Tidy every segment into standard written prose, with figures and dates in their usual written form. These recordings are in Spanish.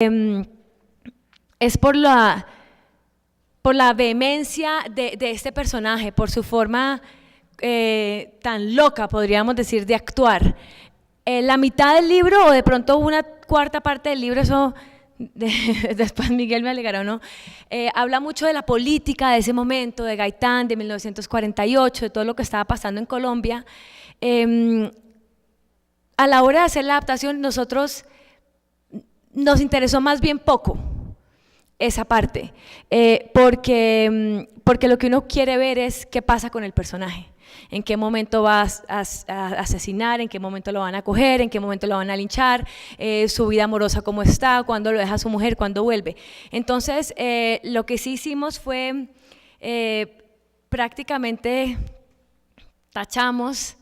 es por la vehemencia de este personaje, por su forma tan loca, podríamos decir, de actuar. La mitad del libro, o de pronto una cuarta parte del libro, eso después Miguel me alegará o no, habla mucho de la política de ese momento, de Gaitán, de 1948, de todo lo que estaba pasando en Colombia. A la hora de hacer la adaptación, nosotros nos interesó más bien poco esa parte, porque lo que uno quiere ver es qué pasa con el personaje, en qué momento va a asesinar, en qué momento lo van a coger, en qué momento lo van a linchar, su vida amorosa cómo está, cuándo lo deja a su mujer, cuándo vuelve. Entonces, lo que sí hicimos fue prácticamente tachamos,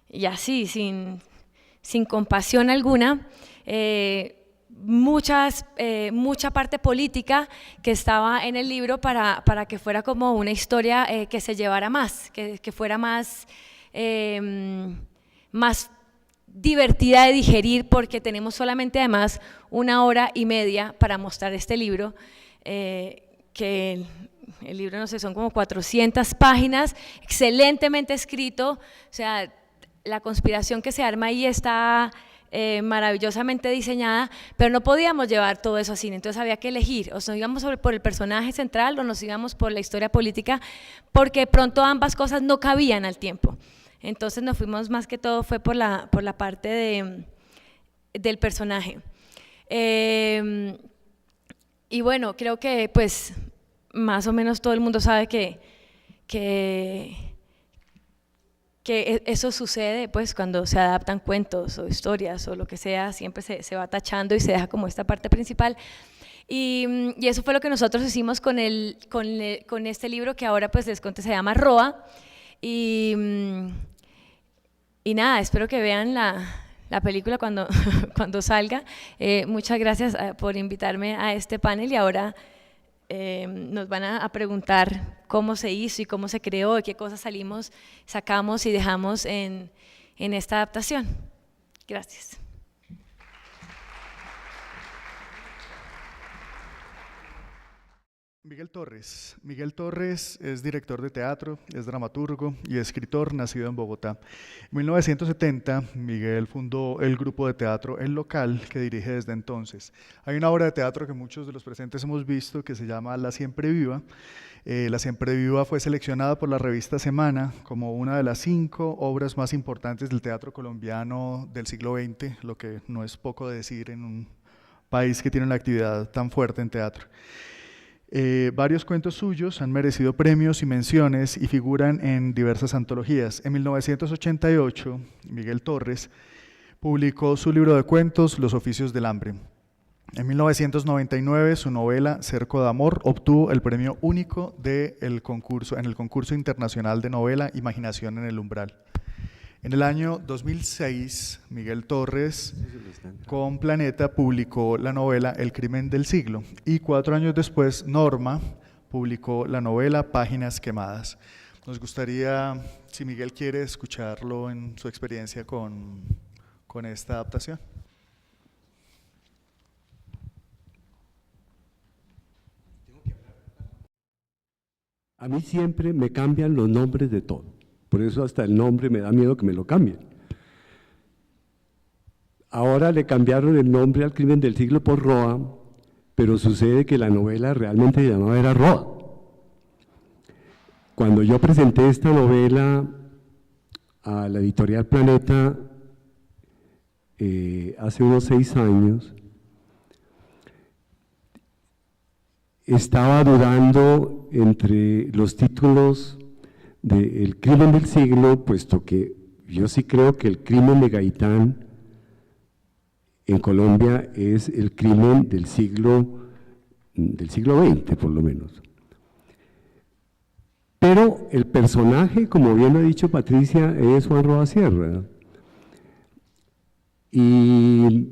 y así, sin compasión alguna, mucha parte política que estaba en el libro para que fuera como una historia que se llevara más, que fuera más divertida de digerir, porque tenemos solamente además 1 hora y media para mostrar este libro, que el libro, no sé, son como 400 páginas, excelentemente escrito, o sea, la conspiración que se arma ahí está maravillosamente diseñada, pero no podíamos llevar todo eso así, entonces había que elegir, o nos íbamos por el personaje central o nos íbamos por la historia política, porque pronto ambas cosas no cabían al tiempo. Entonces nos fuimos más que todo fue por la parte del personaje. Y bueno, creo que pues más o menos todo el mundo sabe que eso sucede pues cuando se adaptan cuentos o historias o lo que sea, siempre se va tachando y se deja como esta parte principal. Y eso fue lo que nosotros hicimos con este libro, que ahora pues les conté, se llama Roa. Y nada, espero que vean la película cuando salga. Muchas gracias por invitarme a este panel, y ahora nos van a preguntar cómo se hizo y cómo se creó y qué cosas sacamos y dejamos en esta adaptación. Gracias. Miguel Torres. Miguel Torres es director de teatro, es dramaturgo y escritor, nacido en Bogotá. En 1970, Miguel fundó el grupo de teatro El Local, que dirige desde entonces. Hay una obra de teatro que muchos de los presentes hemos visto que se llama La Siempre Viva. La Siempre Viva fue seleccionada por la revista Semana como una de las 5 obras más importantes del teatro colombiano del siglo XX, lo que no es poco decir en un país que tiene una actividad tan fuerte en teatro. Varios cuentos suyos han merecido premios y menciones y figuran en diversas antologías. En 1988, Miguel Torres publicó su libro de cuentos Los Oficios del Hambre. En 1999, su novela Cerco de Amor obtuvo el premio único en el concurso internacional de novela Imaginación en el Umbral. En el año 2006, Miguel Torres, con Planeta, publicó la novela El Crimen del Siglo, y 4 años después, Norma publicó la novela Páginas Quemadas. Nos gustaría, si Miguel quiere, escucharlo en su experiencia con esta adaptación. A mí siempre me cambian los nombres de todo. Por eso hasta el nombre me da miedo que me lo cambien. Ahora le cambiaron el nombre al Crimen del Siglo por Roa, pero sucede que la novela realmente se llamaba era Roa. Cuando yo presenté esta novela a la editorial Planeta hace unos 6 años, estaba dudando entre los títulos de El Crimen del Siglo, puesto que yo sí creo que el crimen de Gaitán en Colombia es el crimen del siglo XX, por lo menos. Pero el personaje, como bien ha dicho Patricia, es Juan Roa Sierra. Y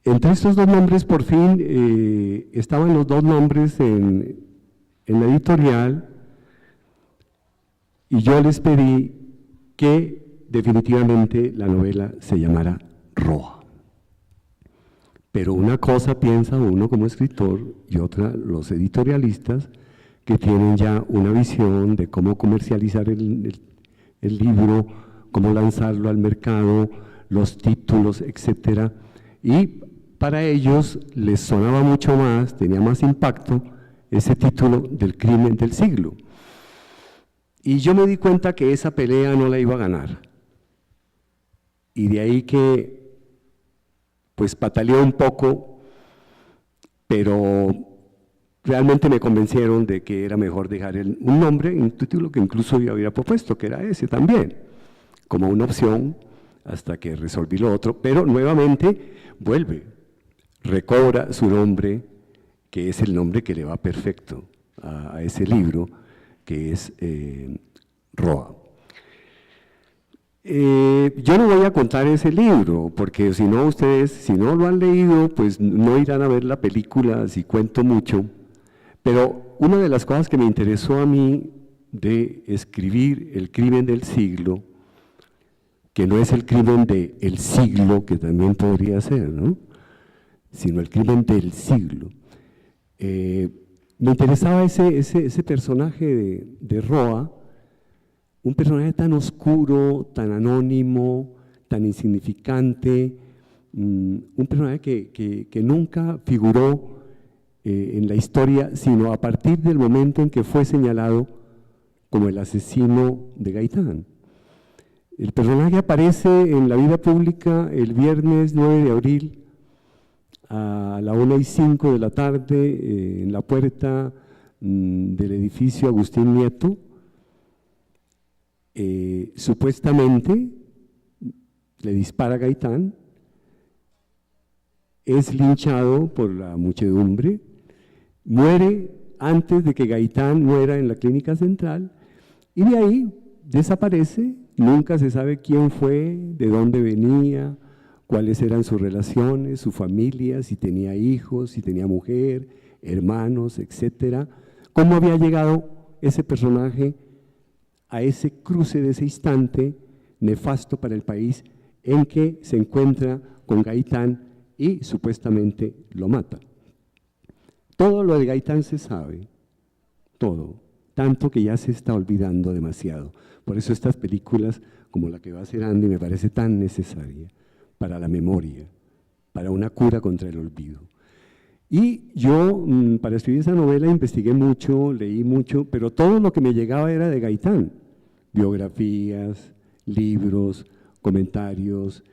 entre estos 2 nombres, por fin, estaban los 2 nombres en la editorial, y yo les pedí que definitivamente la novela se llamara Roa. Pero una cosa piensa uno como escritor y otra los editorialistas, que tienen ya una visión de cómo comercializar el libro, cómo lanzarlo al mercado, los títulos, etcétera. Y para ellos les sonaba mucho más, tenía más impacto ese título del crimen del siglo. Y yo me di cuenta que esa pelea no la iba a ganar. Y de ahí que pues pataleé un poco, pero realmente me convencieron de que era mejor dejar un nombre, un título que incluso yo había propuesto, que era ese también, como una opción hasta que resolví lo otro, pero nuevamente vuelve, recobra su nombre, que es el nombre que le va perfecto a ese libro, que es Roa. Yo no voy a contar ese libro, porque si no ustedes, si no lo han leído, pues no irán a ver la película si cuento mucho, pero una de las cosas que me interesó a mí de escribir El crimen del siglo, que no es el crimen del siglo, que también podría ser, ¿no?, sino el crimen del siglo. Me interesaba ese personaje de Roa, un personaje tan oscuro, tan anónimo, tan insignificante, un personaje que nunca figuró en la historia, sino a partir del momento en que fue señalado como el asesino de Gaitán. El personaje aparece en la vida pública el viernes 9 de abril a la 1:05 de la tarde en la puerta del edificio Agustín Nieto. Supuestamente le dispara a Gaitán, es linchado por la muchedumbre, muere antes de que Gaitán muera en la clínica central y de ahí desaparece, nunca se sabe quién fue, de dónde venía, cuáles eran sus relaciones, su familia, si tenía hijos, si tenía mujer, hermanos, etcétera, cómo había llegado ese personaje a ese cruce de ese instante nefasto para el país en que se encuentra con Gaitán y supuestamente lo mata. Todo lo de Gaitán se sabe, todo, tanto que ya se está olvidando demasiado. Por eso estas películas, como la que va a hacer Andy, me parece tan necesaria para la memoria, para una cura contra el olvido. Y yo, para escribir esa novela, investigué mucho, leí mucho, pero todo lo que me llegaba era de Gaitán, biografías, libros, comentarios,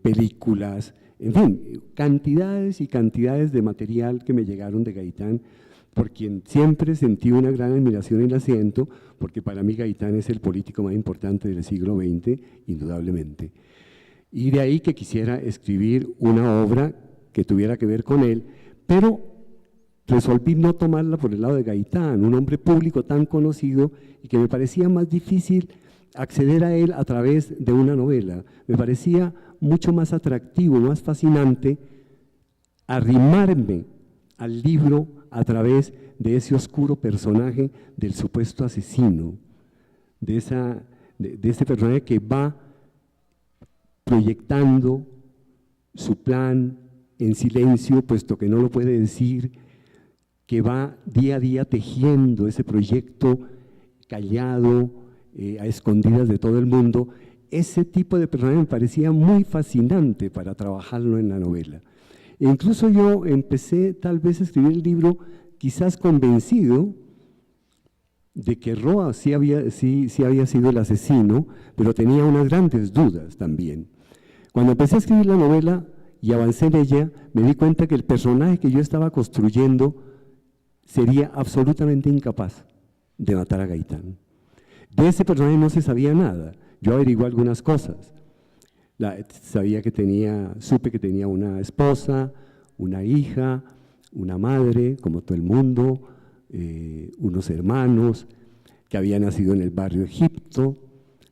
películas, en fin, cantidades y cantidades de material que me llegaron de Gaitán, por quien siempre sentí una gran admiración y la siento, porque para mí Gaitán es el político más importante del siglo XX, indudablemente. Y de ahí que quisiera escribir una obra que tuviera que ver con él, pero resolví no tomarla por el lado de Gaitán, un hombre público tan conocido y que me parecía más difícil acceder a él a través de una novela. Me parecía mucho más atractivo, más fascinante arrimarme al libro a través de ese oscuro personaje del supuesto asesino, de ese personaje que va proyectando su plan en silencio, puesto que no lo puede decir, que va día a día tejiendo ese proyecto callado, a escondidas de todo el mundo. Ese tipo de personaje me parecía muy fascinante para trabajarlo en la novela. E incluso yo empecé tal vez a escribir el libro quizás convencido de que Roa sí había sido el asesino, pero tenía unas grandes dudas también. Cuando empecé a escribir la novela y avancé en ella, me di cuenta que el personaje que yo estaba construyendo sería absolutamente incapaz de matar a Gaitán. De ese personaje no se sabía nada. Yo averigué algunas cosas. Supe que tenía una esposa, una hija, una madre, como todo el mundo, unos hermanos, que había nacido en el barrio Egipto,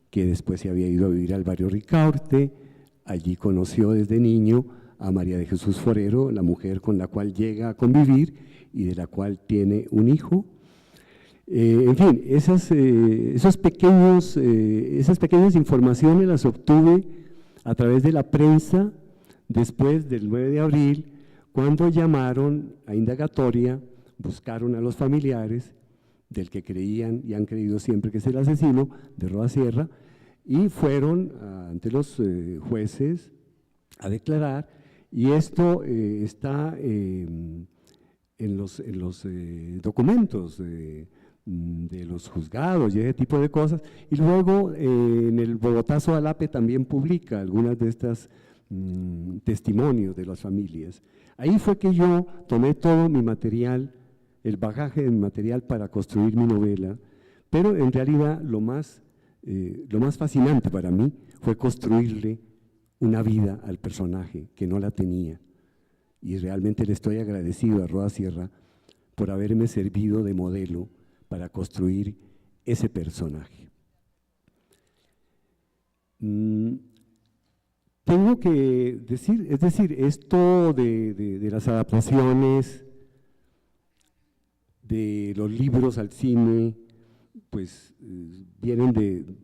que después se había ido a vivir al barrio Ricaurte. Allí conoció desde niño a María de Jesús Forero, la mujer con la cual llega a convivir y de la cual tiene un hijo. En fin, esas pequeñas informaciones las obtuve a través de la prensa después del 9 de abril, cuando llamaron a indagatoria, buscaron a los familiares del que creían y han creído siempre que es el asesino de Roa Sierra, y fueron ante los jueces a declarar, y esto está en los documentos de los juzgados y ese tipo de cosas, y luego en el Bogotazo Alape también publica algunas de estas testimonios de las familias. Ahí fue que yo tomé todo mi material, el bagaje de mi material para construir mi novela, pero en realidad lo más fascinante para mí fue construirle una vida al personaje que no la tenía, y realmente le estoy agradecido a Roa Sierra por haberme servido de modelo para construir ese personaje. Tengo que decir, es decir, esto de las adaptaciones de los libros al cine, pues vienen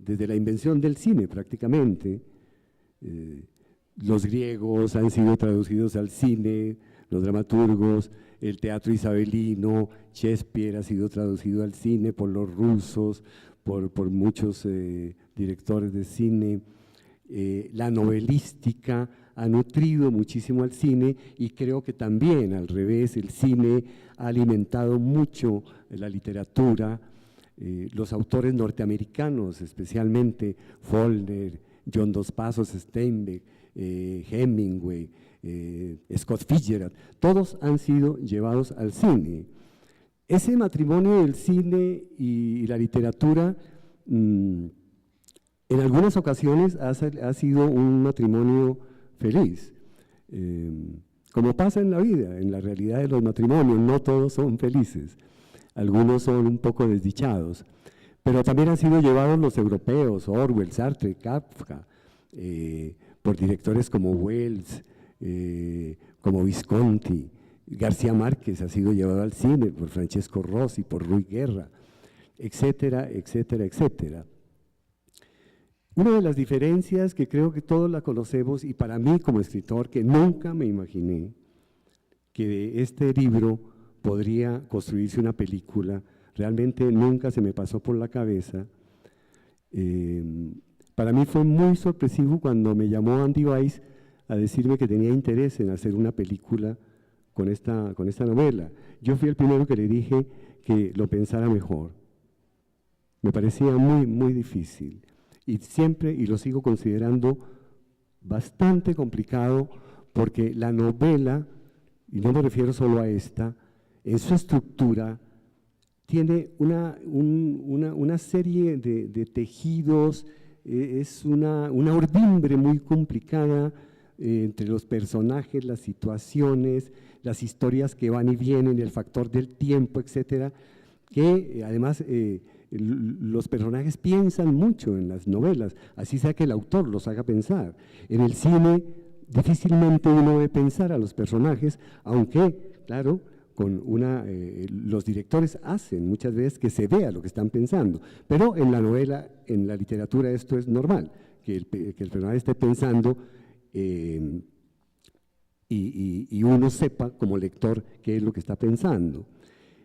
desde la invención del cine prácticamente. Los griegos han sido traducidos al cine, los dramaturgos, el teatro isabelino, Shakespeare ha sido traducido al cine por los rusos, por muchos directores de cine. La novelística ha nutrido muchísimo al cine, y creo que también al revés, el cine ha alimentado mucho la literatura. Los autores norteamericanos, especialmente Faulkner, John Dos Passos, Steinbeck, Hemingway, Scott Fitzgerald, todos han sido llevados al cine. Ese matrimonio del cine y la literatura en algunas ocasiones ha sido un matrimonio feliz. Como pasa en la vida, en la realidad de los matrimonios, no todos son felices, algunos son un poco desdichados, pero también han sido llevados los europeos, Orwell, Sartre, Kafka, por directores como Wells, como Visconti. García Márquez ha sido llevado al cine por Francesco Rossi, por Ruy Guerra, etcétera, etcétera, etcétera. Una de las diferencias que creo que todos la conocemos, y para mí como escritor, que nunca me imaginé que de este libro podría construirse una película, realmente nunca se me pasó por la cabeza. Para mí fue muy sorpresivo cuando me llamó Andy Weiss a decirme que tenía interés en hacer una película con esta novela. Yo fui el primero que le dije que lo pensara mejor. Me parecía muy, muy difícil, y siempre, y lo sigo considerando bastante complicado, porque la novela, y no me refiero solo a esta, en su estructura tiene una serie de tejidos, es una urdimbre muy complicada entre los personajes, las situaciones, las historias que van y vienen, el factor del tiempo, etcétera, que además los personajes piensan mucho en las novelas, así sea que el autor los haga pensar. En el cine difícilmente uno ve pensar a los personajes, aunque, claro, los directores hacen muchas veces que se vea lo que están pensando, pero en la novela, en la literatura, esto es normal, que el personaje esté pensando y uno sepa como lector qué es lo que está pensando.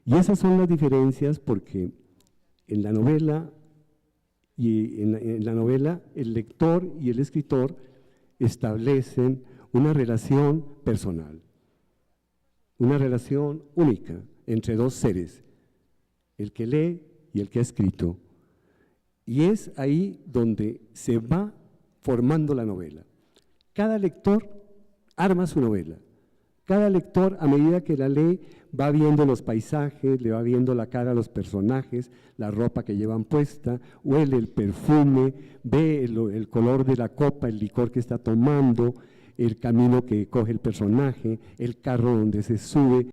Y esas son las diferencias, porque en la novela el lector y el escritor establecen una relación personal, una relación única entre dos seres, el que lee y el que ha escrito, y es ahí donde se va formando la novela. Cada lector arma su novela. Cada lector, a medida que la lee, va viendo los paisajes, le va viendo la cara a los personajes, la ropa que llevan puesta, huele el perfume, ve el color de la copa, el licor que está tomando, el camino que coge el personaje, el carro donde se sube.